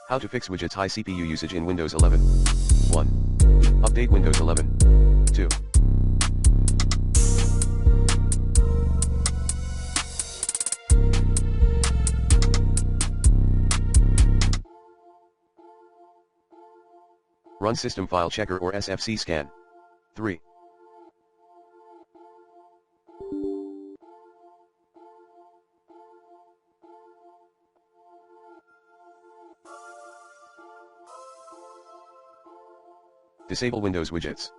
How to fix widgets high CPU usage in Windows 11. 1. Update Windows 11. 2. Run System File Checker or SFC scan. 3. Disable Windows widgets.